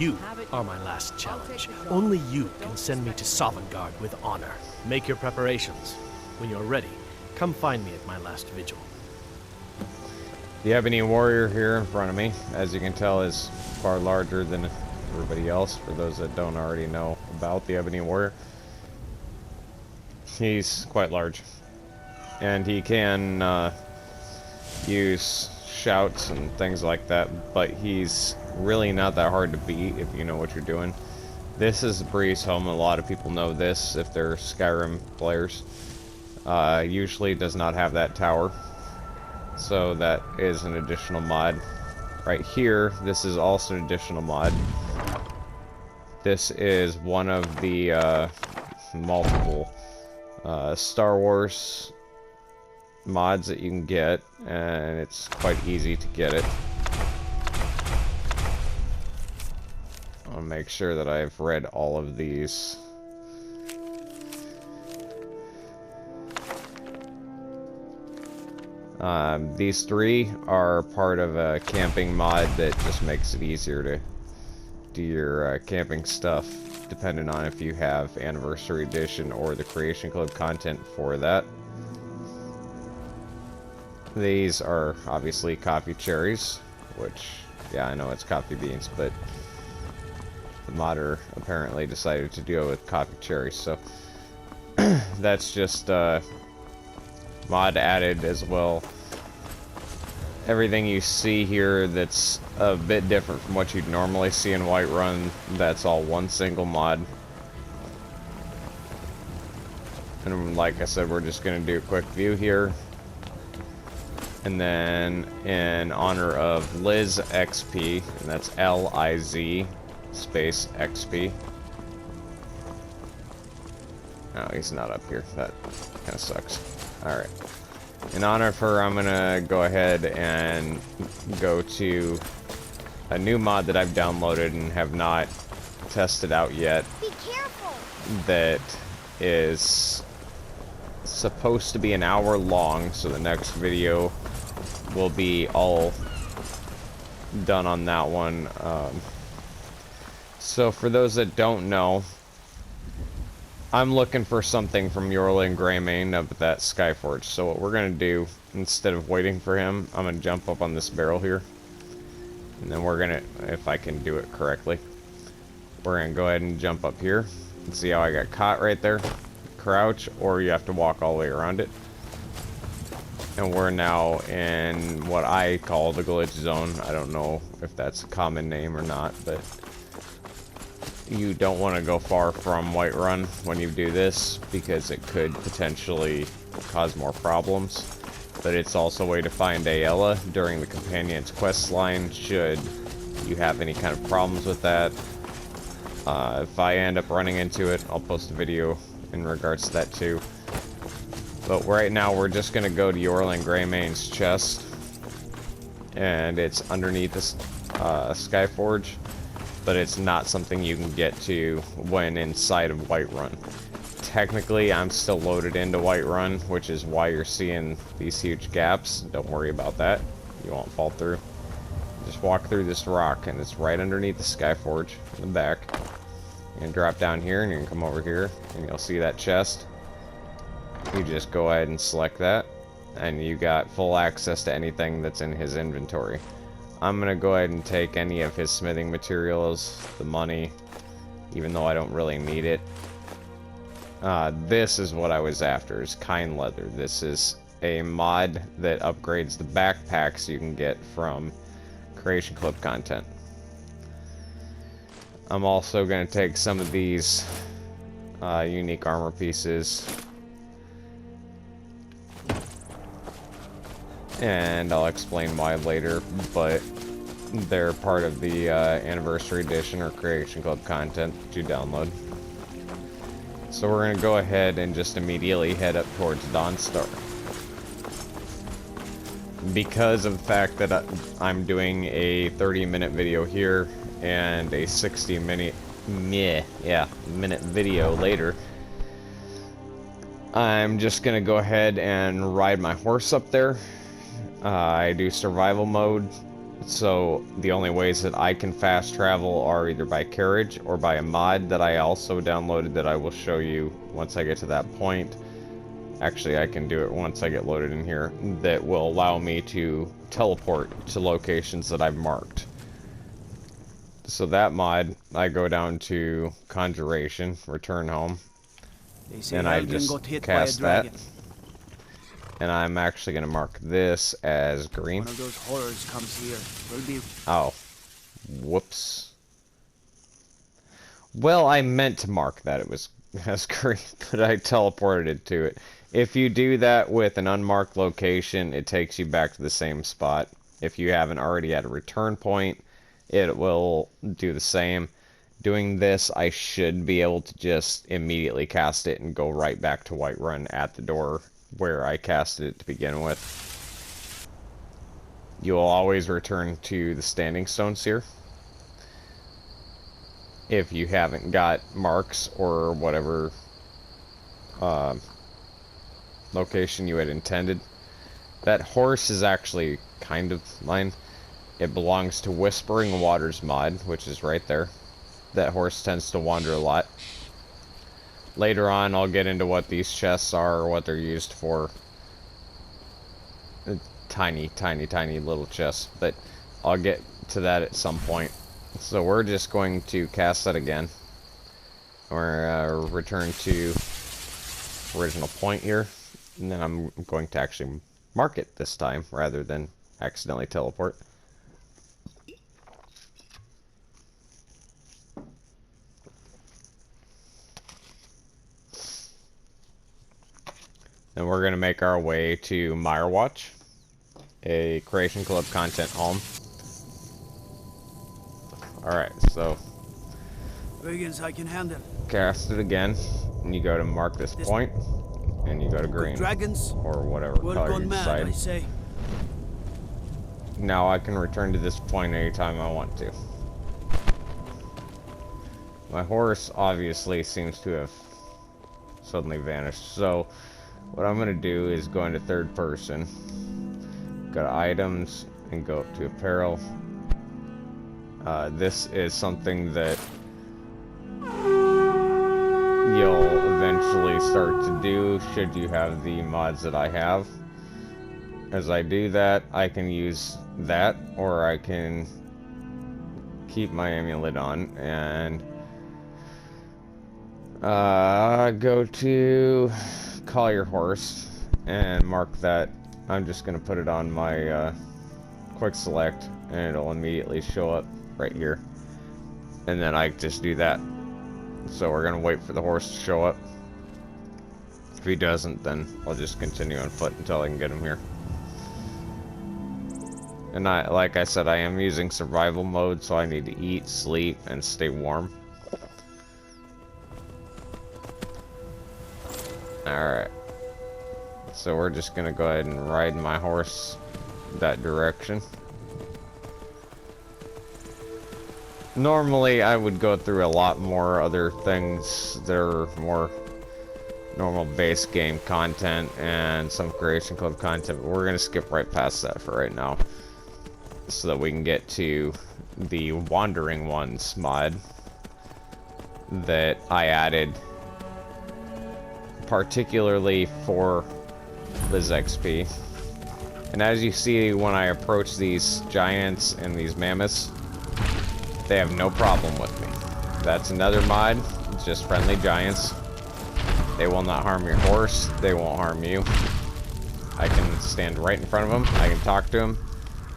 You are my last challenge. Only you can send me to Sovngarde with honor. Make your preparations. When you're ready, come find me at my last vigil. The Ebony Warrior here in front of me, as you can tell, is far larger than everybody else. For those that don't already know about the Ebony Warrior, he's quite large. And he can use shouts and things like that, but he's really not that hard to beat if you know what you're doing. This is Breeze home. A lot of people know this if they're Skyrim players. Usually does not have that tower, so that is an additional mod. Right here, this is also an additional mod. This is one of the multiple Star Wars mods that you can get, and it's quite easy to get it. I'll make sure that I've read all of these. These three are part of a camping mod that just makes it easier to do your camping stuff, depending on if you have Anniversary Edition or the Creation Club content for that. These are obviously coffee cherries, which, yeah, I know it's coffee beans, but the modder apparently decided to deal with coffee cherries, so that's just mod added as well. Everything you see here that's a bit different from what you'd normally see in Whiterun, that's all one single mod. And like I said, we're just going to do a quick view here. And then in honor of Liz XP, and that's L-I-Z space XP. Oh, he's not up here. That kind of sucks. Alright. In honor of her, I'm gonna go ahead and go to a new mod that I've downloaded and have not tested out yet. Be careful. That is supposed to be an hour long, so the next video will be all done on that one. So for those that don't know, I'm looking for something from Yorlin Greymane up at that Skyforge. So what we're going to do, instead of waiting for him, I'm going to jump up on this barrel here. And then we're going to, if I can do it correctly, we're going to go ahead and jump up here. And see how I got caught right there? Crouch, or you have to walk all the way around it. And we're now in what I call the glitch zone. I don't know if that's a common name or not, but you don't want to go far from Whiterun when you do this, because it could potentially cause more problems. But it's also a way to find Ayala during the Companion's quest line, should you have any kind of problems with that. If I end up running into it, I'll post a video in regards to that too. But right now, we're just going to go to Yorlin Greymane's chest. And it's underneath this Skyforge. But it's not something you can get to when inside of Whiterun. Technically, I'm still loaded into Whiterun, which is why you're seeing these huge gaps. Don't worry about that. You won't fall through. Just walk through this rock, and it's right underneath the Skyforge in the back. You can drop down here, and you can come over here, and you'll see that chest. You just go ahead and select that, and you got full access to anything that's in his inventory. I'm gonna go ahead and take any of his smithing materials, the money, even though I don't really need it. This is what I was after, is Kind Leather. This is a mod that upgrades the backpacks you can get from Creation Club content. I'm also gonna take some of these unique armor pieces, and I'll explain why later, but they're part of the Anniversary Edition or Creation Club content that you download. So we're going to go ahead and just immediately head up towards Dawnstar. Because of the fact that I'm doing a 30-minute video here and a 60-minute minute video later, I'm just going to go ahead and ride my horse up there. I do survival mode, So the only ways that I can fast travel are either by carriage or by a mod that I also downloaded that I will show you once I get to that point. Actually, I can do it once I get loaded in here. That will allow me to teleport to locations that I've marked. So that mod, I go down to Conjuration, Return Home, and I just cast that. And I'm actually going to mark this as green. One of those horrors comes here. Will be... Oh. Whoops. Well, I meant to mark that it was as green, but I teleported it to it. If you do that with an unmarked location, it takes you back to the same spot. If you haven't already at a return point, it will do the same. Doing this, I should be able to just immediately cast it and go right back to Whiterun at the door where I casted it to begin with. You'll always return to the standing stones here. If you haven't got marks or whatever location you had intended. That horse is actually kind of mine. It belongs to Whispering Waters mod, which is right there. That horse tends to wander a lot. Later on, I'll get into what these chests are or what they're used for. Tiny, tiny, tiny little chests, but I'll get to that at some point. So we're just going to cast that again. Or return to original point here. And then I'm going to actually mark it this time, rather than accidentally teleport. And we're going to make our way to Mirewatch, a Creation Club content home. Alright, so Wiggins, I can handle. Cast it again, and you go to mark this point, and you go to green, dragons, or whatever color you decide. I say. Now I can return to this point anytime I want to. My horse obviously seems to have suddenly vanished, so what I'm going to do is go into third person, go to items, and go up to apparel. This is something that you'll eventually start to do should you have the mods that I have. As I do that, I can use that, or I can keep my amulet on and go to call your horse and mark that. I'm just going to put it on my quick select, and it'll immediately show up right here. And then I just do that. So we're going to wait for the horse to show up. If he doesn't, then I'll just continue on foot until I can get him here. And like I said, I am using survival mode, so I need to eat, sleep, and stay warm. Alright. So we're just gonna go ahead and ride my horse that direction. Normally, I would go through a lot more other things that are more normal base game content and some Creation Club content, but we're gonna skip right past that for right now, so that we can get to the Wandering Ones mod that I added particularly for Liz XP. And as you see, when I approach these giants and these mammoths, they have no problem with me. That's another mod. It's just friendly giants. They will not harm your horse. They won't harm you. I can stand right in front of them. I can talk to him.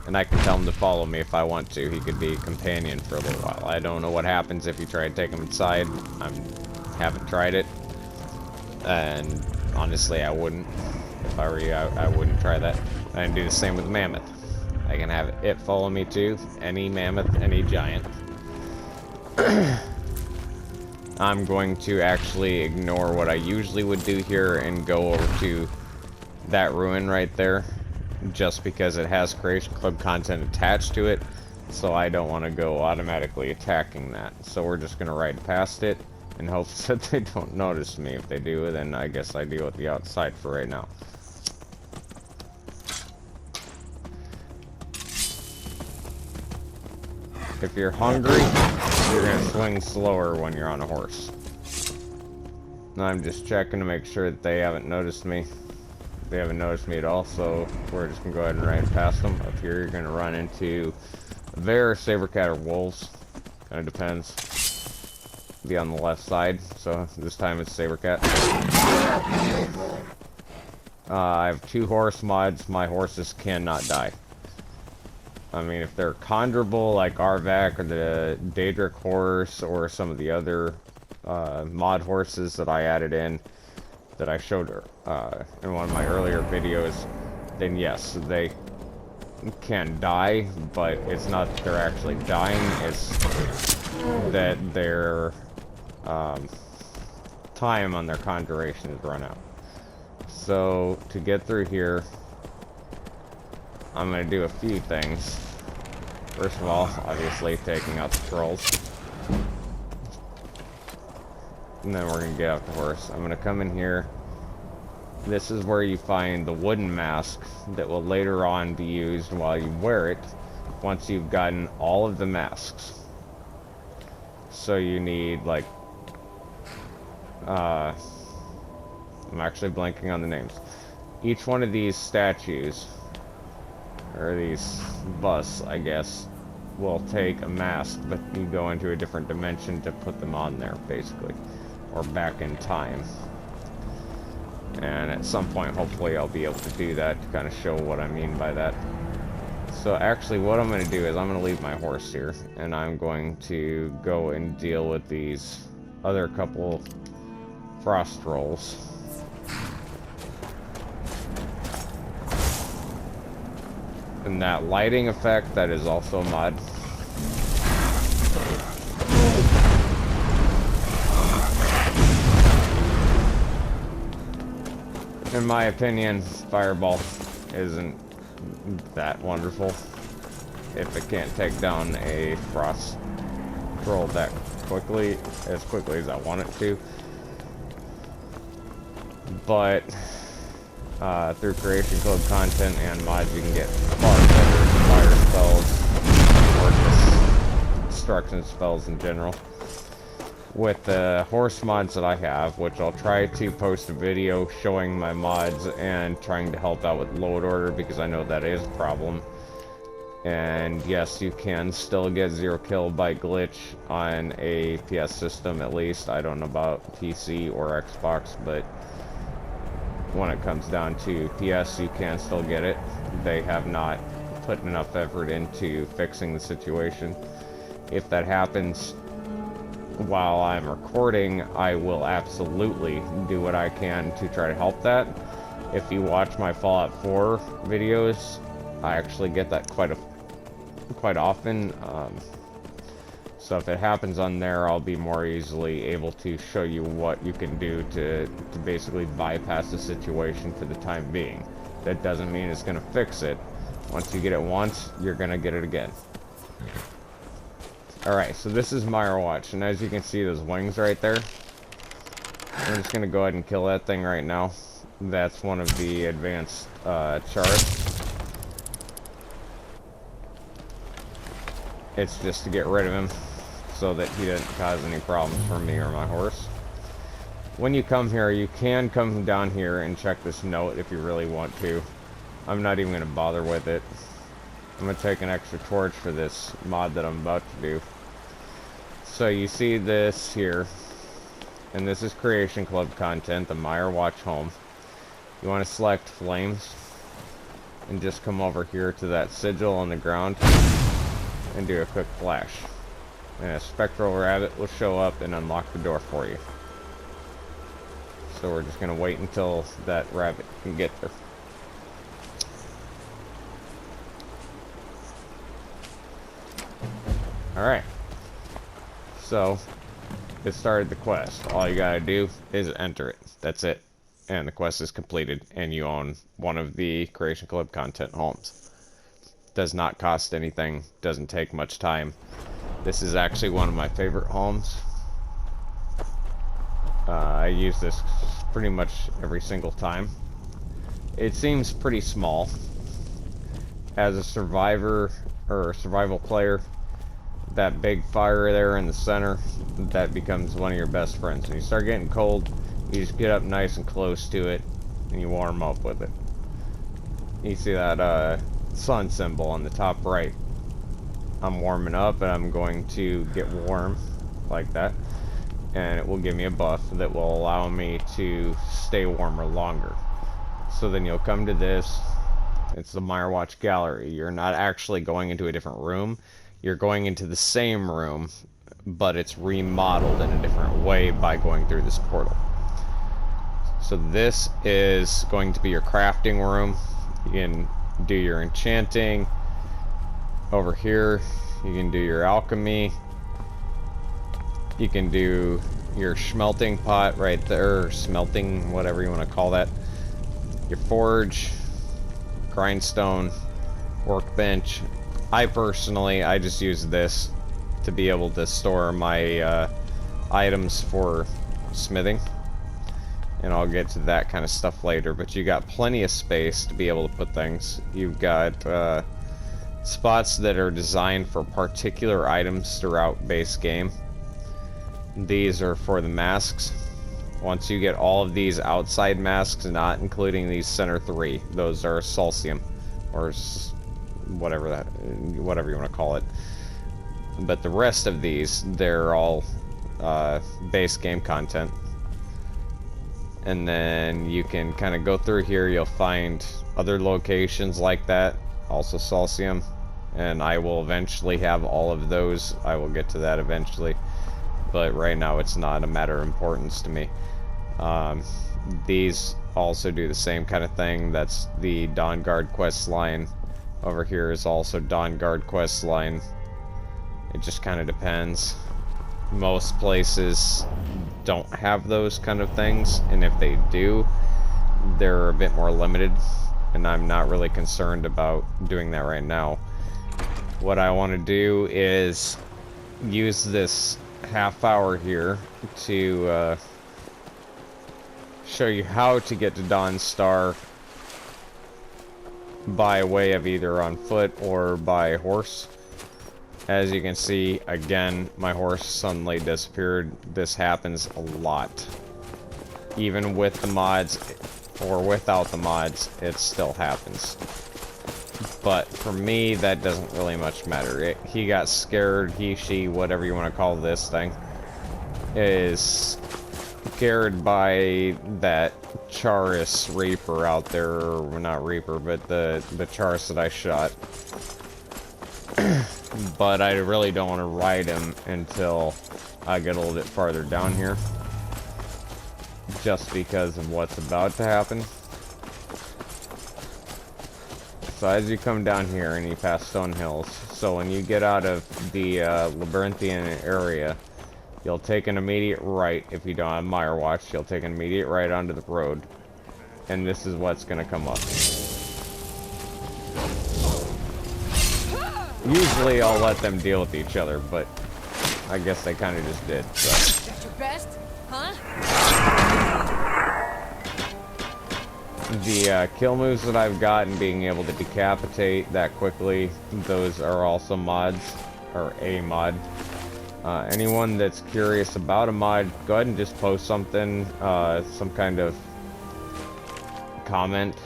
And I can tell him to follow me if I want to. He could be a companion for a little while. I don't know what happens if you try to take him inside. I haven't tried it. And honestly, I wouldn't. If I were you, I wouldn't try that. I can do the same with mammoth. I can have it follow me too. Any mammoth, any giant. I'm going to actually ignore what I usually would do here and go over to that ruin right there, just because it has Creation Club content attached to it, so I don't want to go automatically attacking that. So we're just going to ride past it and hope that they don't notice me. If they do, then I guess I deal with the outside for right now. If you're hungry, you're gonna swing slower when you're on a horse. I'm just checking to make sure that they haven't noticed me. They haven't noticed me at all, so we're just gonna go ahead and ride past them. Up here, you're gonna run into a bear, saber cat, or wolves. Kind of depends. Be on the left side, so this time it's saber cat. I have 2 horse mods. My horses cannot die. I mean, if they're conjurable like Arvac or the Daedric horse or some of the other mod horses that I added in, that I showed in one of my earlier videos, then yes, they can die, but it's not that they're actually dying, it's that their time on their conjuration is run out. So, to get through here, I'm going to do a few things. First of all, obviously, taking out the trolls. And then we're going to get off the horse. I'm going to come in here. This is where you find the wooden mask that will later on be used while you wear it, once you've gotten all of the masks. So you need, like, I'm actually blanking on the names. Each one of these statues, or these busts, I guess, will take a mask, but you go into a different dimension to put them on there, basically. Or back in time. And at some point, hopefully, I'll be able to do that to kind of show what I mean by that. So actually, what I'm going to do is I'm going to leave my horse here, and I'm going to go and deal with these other couple frost trolls. And that lighting effect, that is also a mod. In my opinion, Fireball isn't that wonderful if it can't take down a frost troll that quickly, as quickly as I want it to. But through Creation Club content and mods, you can get far better fire spells or just destruction spells in general. With the horse mods that I have, which I'll try to post a video showing my mods and trying to help out with load order, because I know that is a problem. And yes, you can still get 0 kill by glitch on a PS system, at least. I don't know about PC or Xbox, but when it comes down to PS, you can still get it. They have not put enough effort into fixing the situation. If that happens while I'm recording, I will absolutely do what I can to try to help that. If you watch my Fallout 4 videos, I actually get that quite often. So if it happens on there, I'll be more easily able to show you what you can do to basically bypass the situation for the time being. That doesn't mean it's going to fix it. Once you get it once, you're going to get it again. Alright, so this is Mirewatch, and as you can see, those wings right there. I'm just going to go ahead and kill that thing right now. That's one of the advanced charts. It's just to get rid of him, so that he doesn't cause any problems for me or my horse. When you come here, you can come down here and check this note if you really want to. I'm not even going to bother with it. I'm going to take an extra torch for this mod that I'm about to do. So you see this here, and this is Creation Club content, the Mirewatch home. You want to select Flames, and just come over here to that sigil on the ground, and do a quick flash. And a spectral rabbit will show up and unlock the door for you. So we're just going to wait until that rabbit can get there. Alright, so it started the quest. All you gotta do is enter it. That's it. And the quest is completed, and you own one of the Creation Club content homes. Does not cost anything, doesn't take much time. This is actually one of my favorite homes. I use this pretty much every single time. It seems pretty small. As a survivor, or survival player, that big fire there in the center, that becomes one of your best friends. When you start getting cold, you just get up nice and close to it, and you warm up with it. You see that sun symbol on the top right. I'm warming up, and I'm going to get warm like that, and it will give me a buff that will allow me to stay warmer longer. So then you'll come to this. It's the Mirewatch Gallery. You're not actually going into a different room. You're going into the same room, but it's remodeled in a different way by going through this portal. So this is going to be your crafting room. You can do your enchanting. Over here, you can do your alchemy. You can do your smelting pot right there, or smelting, whatever you want to call that. Your forge, grindstone, workbench. I just use this to be able to store my items for smithing. And I'll get to that kind of stuff later, but you got plenty of space to be able to put things. You've got spots that are designed for particular items throughout base game. These are for the masks. Once you get all of these outside masks, not including these center 3, those are Salsium, or whatever you want to call it. But the rest of these, they're all base game content. And then you can kind of go through here, you'll find other locations like that, also Salsium, and I will eventually have all of those. I will get to that eventually, but right now it's not a matter of importance to me. These also do the same kind of thing. That's the Dawnguard quest line. Over here is also Dawnguard quest line. It just kind of depends. Most places don't have those kind of things, and if they do, they're a bit more limited, and I'm not really concerned about doing that right now. What I want to do is use this half hour here to show you how to get to Dawnstar by way of either on foot or by horse. As you can see, again, my horse suddenly disappeared. This happens a lot. Even with the mods, or without the mods, it still happens. But for me, that doesn't really much matter. He got scared, he, she, whatever you want to call this thing, is scared by that Charis Reaper out there, or not Reaper, but the Charis that I shot. But I really don't want to ride him until I get a little bit farther down here, just because of what's about to happen. So as you come down here and you pass Stone Hills, so when you get out of the Labyrinthian area, you'll take an immediate right. If you don't have Mirewatch, you'll take an immediate right onto the road, and this is what's going to come up. Usually I'll let them deal with each other, but I guess they kind of just did, so. That's your best, huh? The kill moves that I've got and being able to decapitate that quickly, those are also mods, or a mod. Anyone that's curious about a mod, go ahead and just post something, some kind of comment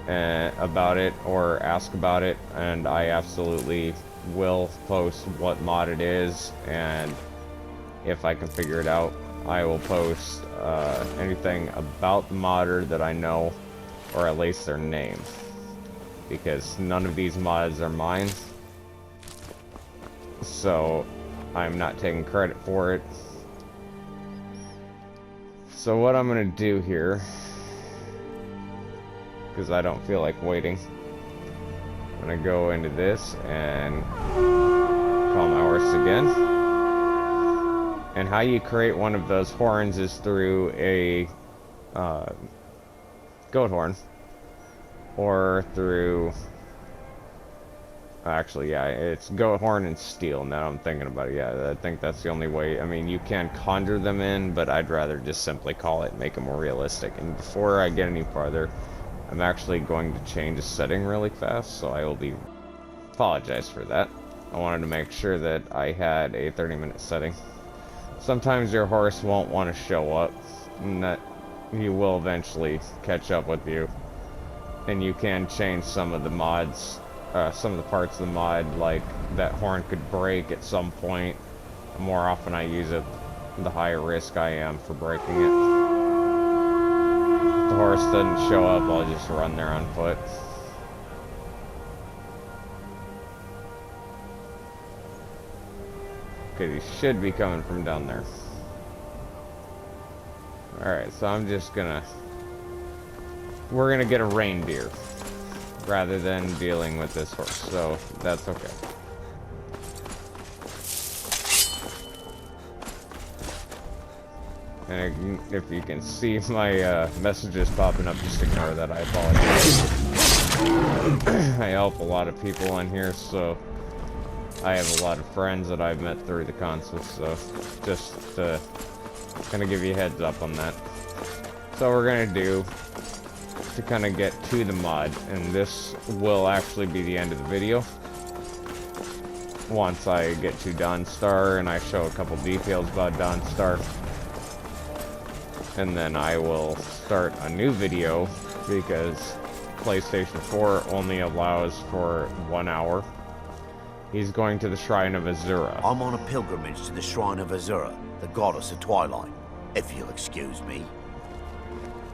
about it, or ask about it, and I absolutely will post what mod it is, and if I can figure it out, I will post anything about the modder that I know, or at least their name, because none of these mods are mine, so I'm not taking credit for it. So what I'm gonna do here, because I don't feel like waiting, I'm gonna go into this and call my horse again. And how you create one of those horns is through a goat horn, or through, actually, yeah, it's goat horn and steel. Now I'm thinking about it. Yeah, I think that's the only way. I mean, you can conjure them in, but I'd rather just simply call it, make it more realistic. And before I get any farther, I'm actually going to change a setting really fast, so I will apologize for that. I wanted to make sure that I had a 30-minute setting. Sometimes your horse won't want to show up, and that he will eventually catch up with you. And you can change some of the mods, some of the parts of the mod, like that horn could break at some point. The more often I use it, the higher risk I am for breaking it. If the horse doesn't show up, I'll just run there on foot. Okay, he should be coming from down there. Alright, so I'm just gonna... We're gonna get a reindeer rather than dealing with this horse, so that's okay. And if you can see my messages popping up, just ignore that. I apologize. I help a lot of people on here, so I have a lot of friends that I've met through the console, so just kind of give you a heads up on that. So we're gonna do to kind of get to the mod, and this will actually be the end of the video. Once I get to dawnstar and I show a couple details about dawnstar, and then I will start a new video because PlayStation 4 only allows for 1 hour. He's going to the Shrine of Azura. I'm on a pilgrimage to the Shrine of Azura, the goddess of twilight, if you'll excuse me.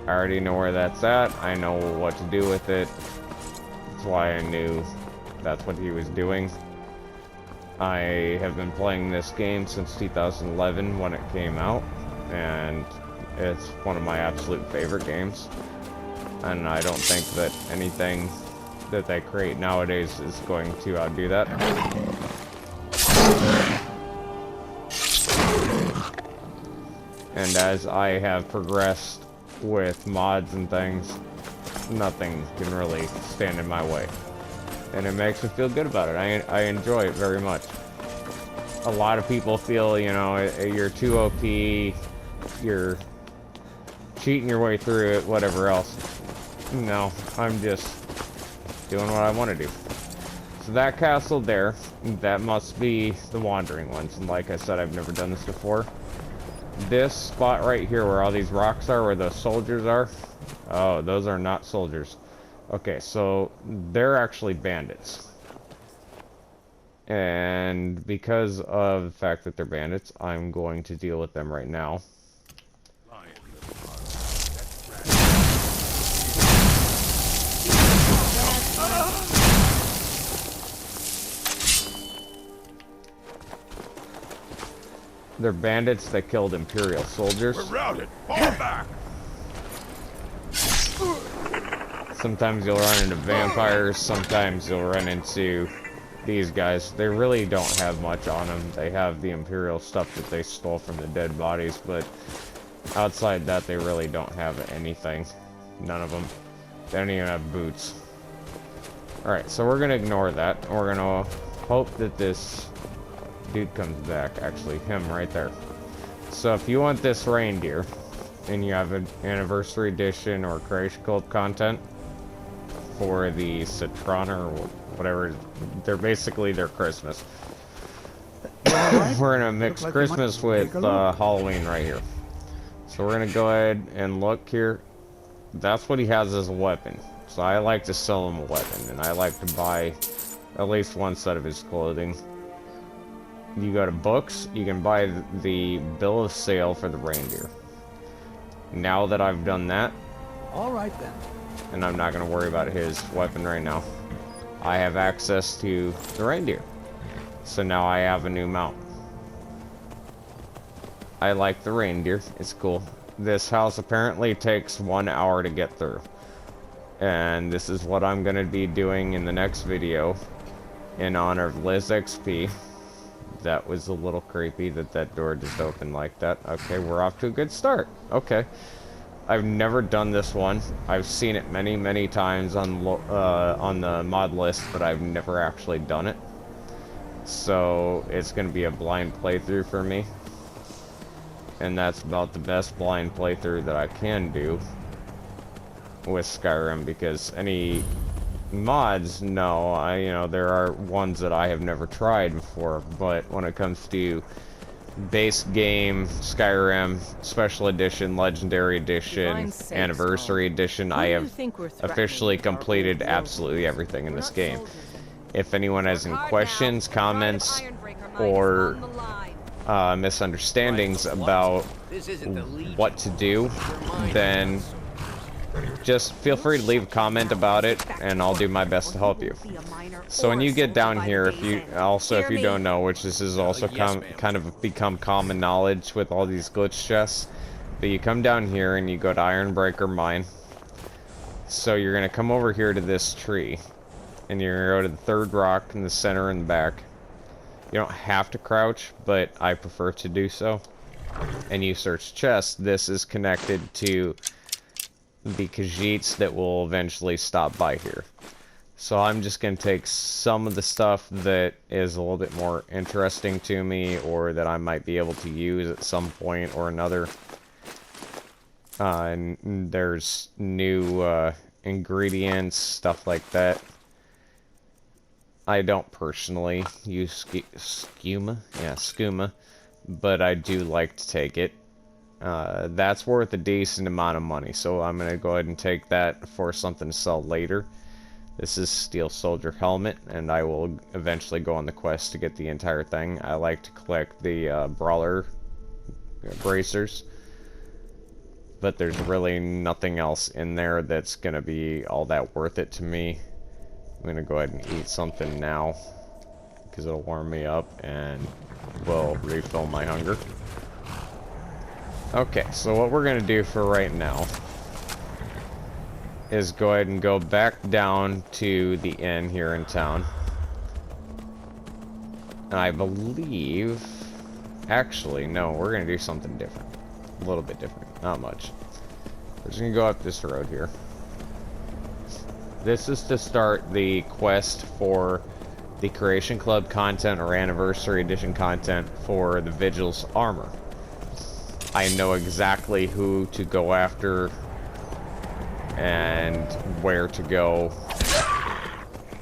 I already know where that's at. I know what to do with it. That's why I knew that's what he was doing. I have been playing this game since 2011 when it came out, and it's one of my absolute favorite games. And I don't think that anything that they create nowadays is going to outdo that. And as I have progressed with mods and things, nothing can really stand in my way. And it makes me feel good about it. I enjoy it very much. A lot of people feel, you know, you're too OP, you're cheating your way through it, whatever else. No, I'm just doing what I want to do. So that castle there, that must be the Wandering Ones. And like I said, I've never done this before. This spot right here where all these rocks are, where the soldiers are. Oh, those are not soldiers. Okay, so they're actually bandits. And because of the fact that they're bandits, I'm going to deal with them right now. They're bandits that killed Imperial soldiers. We're routed. Fall back. Sometimes you'll run into vampires, sometimes you'll run into these guys. They really don't have much on them. They have the Imperial stuff that they stole from the dead bodies, but outside that, they really don't have anything. None of them. They don't even have boots. Alright, so we're gonna ignore that. We're gonna hope that this dude comes back. Actually, him right there. So if you want this reindeer, and you have an anniversary edition or creation cult content for the Citrana or whatever, they're basically their Christmas. We're gonna mix Christmas with Halloween right here. So we're gonna go ahead and look here. That's what he has as a weapon. So I like to sell him a weapon, and I like to buy at least one set of his clothing. You go to books, you can buy the bill of sale for the reindeer. Now that I've done that, All right then. and I'm not going to worry about his weapon right now, I have access to the reindeer. So now I have a new mount. I like the reindeer, it's cool. This house apparently takes 1 hour to get through. And this is what I'm going to be doing in the next video in honor of Liz XP. That was a little creepy that that door just opened like that. Okay, we're off to a good start. Okay. I've never done this one. I've seen it many, many times on the mod list, but I've never actually done it. So it's going to be a blind playthrough for me. And that's about the best blind playthrough that I can do with Skyrim, because any Mods, no. You know, there are ones that I have never tried before, but when it comes to base game, Skyrim, Special Edition, Legendary Edition, Anniversary Edition, I have officially completed absolutely everything in this game. If anyone has any questions, comments, or misunderstandings about what to do, then just feel free to leave a comment about it, and I'll do my best to help you. So when you get down here, if you don't know, which this is also kind of become common knowledge with all these glitch chests, but you come down here and you go to Ironbreaker Mine. So you're gonna come over here to this tree, and you're gonna go to the third rock in the center and the back. You don't have to crouch, but I prefer to do so. And you search chests. This is connected to the Khajiits that will eventually stop by here. So I'm just going to take some of the stuff that is a little bit more interesting to me, or that I might be able to use at some point or another. And there's new ingredients, stuff like that. I don't personally use skooma, but I do like to take it. That's worth a decent amount of money, so I'm going to go ahead and take that for something to sell later. This is Steel Soldier Helmet, and I will eventually go on the quest to get the entire thing. I like to collect the Brawler bracers, but there's really nothing else in there that's going to be all that worth it to me. I'm going to go ahead and eat something now, because it'll warm me up and will refill my hunger. Okay, so what we're going to do for right now is go ahead and go back down to the inn here in town. And I believe... Actually, no, we're going to do something different. A little bit different, not much. We're just going to go up this road here. This is to start the quest for the Creation Club content or Anniversary Edition content for the Vigil's armor. I know exactly who to go after and where to go,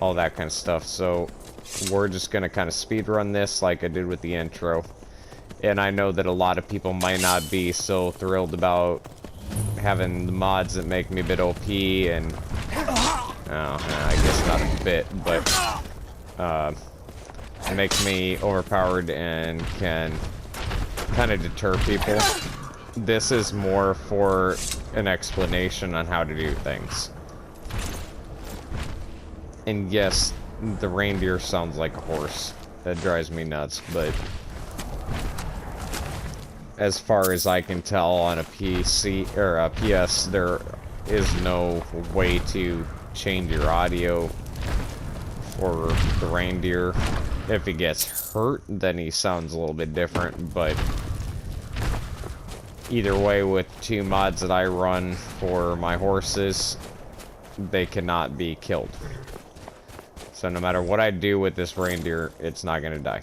all that kind of stuff. So we're just gonna kind of speed run this like I did with the intro. And I know that a lot of people might not be so thrilled about having the mods that make me a bit OP and I guess not a bit, but makes me overpowered and can kind of deter people. This is more for an explanation on how to do things. And yes, the reindeer sounds like a horse. That drives me nuts, but as far as I can tell on a PC or a PS, there is no way to change your audio for the reindeer. If he gets hurt, then he sounds a little bit different, but either way, with two mods that I run for my horses, they cannot be killed. So no matter what I do with this reindeer, it's not going to die.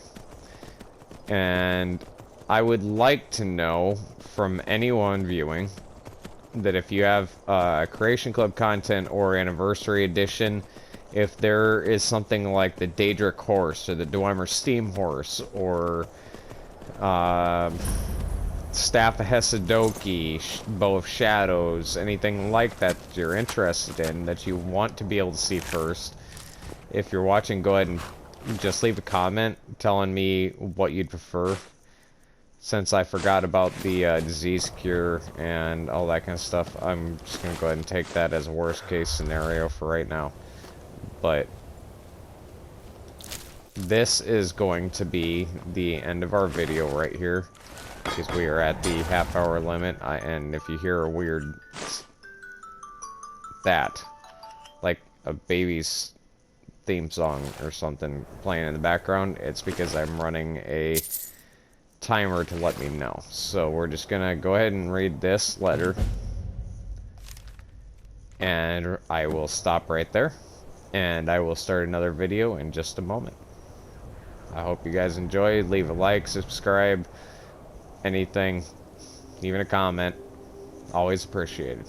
And I would like to know from anyone viewing that if you have Creation Club content or Anniversary Edition, if there is something like the Daedric Horse or the Dwemer Steam Horse or Staff of Hesidoki, Bow of Shadows, anything like that that you're interested in, that you want to be able to see first. If you're watching, go ahead and just leave a comment telling me what you'd prefer. Since I forgot about the disease cure and all that kind of stuff, I'm just going to go ahead and take that as a worst case scenario for right now. But this is going to be the end of our video right here, because we are at the half-hour limit. And if you hear a weird like a baby's theme song or something playing in the background, it's because I'm running a timer to let me know. So we're just gonna go ahead and read this letter, and I will stop right there, and I will start another video in just a moment. I hope you guys enjoy. Leave a like, subscribe, anything, even a comment. Always appreciated.